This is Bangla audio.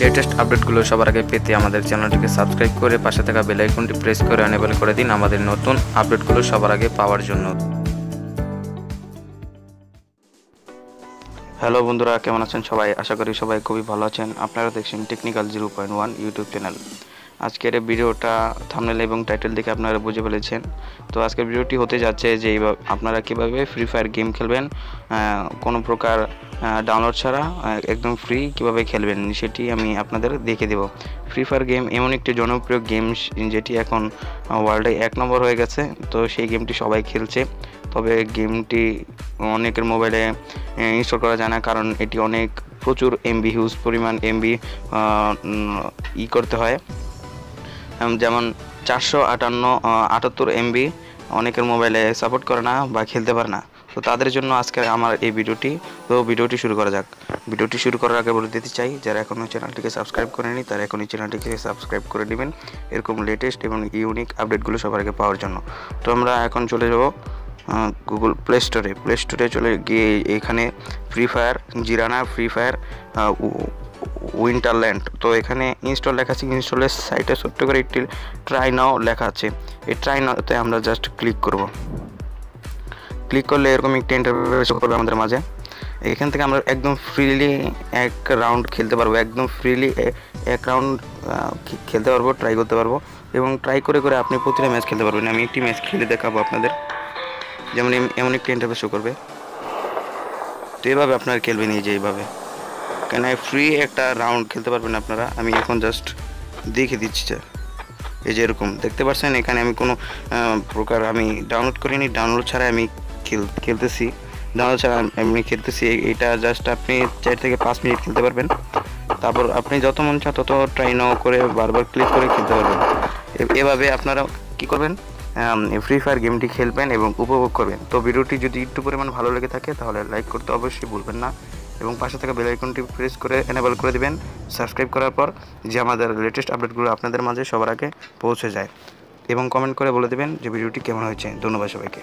লেটেস্ট আপডেটগুলো সবার আগে পেতে আমাদের চ্যানেলটিকে সাবস্ক্রাইব করে পাশে থাকা বেল আইকনটি প্রেস করে এনেবল করে দিন আমাদের নতুন আপডেটগুলো সবার আগে পাওয়ার জন্য। হ্যালো বন্ধুরা, কেমন আছেন সবাই? আশা করি সবাই খুবই ভালো আছেন। আপনারা দেখছেন টেকনিক্যাল 0.1 ইউটিউব চ্যানেল। আজকের ভিডিওটা থাম্বনেল এবং টাইটেল দেখে আপনারা বুঝে ফেলেছেন। তো আজকের ভিডিওটি হতে যাচ্ছে যে আপনারা কীভাবে ফ্রি ফায়ার গেম খেলবেন কোনো প্রকার ডাউনলোড ছাড়া একদম ফ্রি কীভাবে খেলবেন সেটি আমি আপনাদের দেখে দেব। ফ্রি ফায়ার গেম এমন একটি জনপ্রিয় গেম যেটি এখন ওয়ার্ল্ডে 1 নম্বর হয়ে গেছে। তো সেই গেমটি সবাই খেলছে, তবে গেমটি অনেকের মোবাইলে ইনস্টল করা যায় না, কারণ এটি প্রচুর এমবি, হিউজ পরিমাণ এমবি করতে হয়। যেমন 478 এমবি অনেকের মোবাইলে সাপোর্ট করে না বা খেলতে পারে না। তো তাদের জন্য আজকে আমার এই ভিডিওটি শুরু করা যাক। ভিডিওটি শুরু করার আগে বলে দিতে চাই, যারা এখনও চ্যানেলটিকে সাবস্ক্রাইব করেনি তারা এখনই চ্যানেলটিকে সাবস্ক্রাইব করে নেবেন এরকম লেটেস্ট এবং ইউনিক আপডেটগুলো সবার আগে পাওয়ার জন্য। তো আমরা এখন চলে যাব গুগল প্লে স্টোরে চলে গিয়ে এখানে ফ্রি ফায়ার জিরানা ফ্রি ফায়ার উইন্টারল্যান্ড, তো এখানে ইনস্টল লেখা আছে। ইনস্টলের সাইটে ছোট্ট করে একটি ট্রাই নাও লেখা আছে। এই ট্রাই নাওতে আমরা জাস্ট ক্লিক করব। ক্লিক করলে এরকম একটি ইন্টারফেস করবে আমাদের মাঝে। এখান থেকে আমরা একদম ফ্রিলি এক রাউন্ড খেলতে পারবো, একদম ফ্রিলি এক রাউন্ড খেলতে পারবো, ট্রাই করতে পারবো এবং ট্রাই করে করে আপনি প্রতিটা ম্যাচ খেলতে পারবেন। আমি একটি ম্যাচ খেলে দেখাবো আপনাদের। যেমন এমন একটি ইন্টারফেস শো করবে। তো এভাবে আপনারা খেলবেন, এই যে এইভাবে কেন ফ্রি একটা রাউন্ড খেলতে পারবেন আপনারা। আমি এখন জাস্ট দেখে দিচ্ছি, এই যে এরকম দেখতে পাচ্ছেন। এখানে আমি কোনো প্রকার আমি ডাউনলোড করিনি, ডাউনলোড ছাড়া আমি খেলতেছি। ডাউনলোড ছাড়া আমি খেলতেছি। এটা জাস্ট আপনি 4 থেকে 5 মিনিট খেলতে পারবেন। তারপর আপনি যত মন চায় তত ট্রাই নাও করে বারবার ক্লিক করে খেলতে পারবেন। এভাবে আপনারা কী করবেন, ফ্রি ফায়ার গেমটি খেলবেন এবং উপভোগ করবেন। তো ভিডিওটি যদি একটু পরিমাণ ভালো লেগে থাকে তাহলে লাইক করতে অবশ্যই ভুলবেন না এবং পাশে থাকা বেল আইকনটি প্রেস করে এনেবল করে দিবেন সাবস্ক্রাইব করার পর, যে আমাদের লেটেস্ট আপডেটগুলো আপনাদের মাঝে সবার আগে পৌঁছে যায়। এবং কমেন্ট করে বলে দেবেন যে ভিডিওটি কেমন হয়েছে। ধন্যবাদ সবাইকে।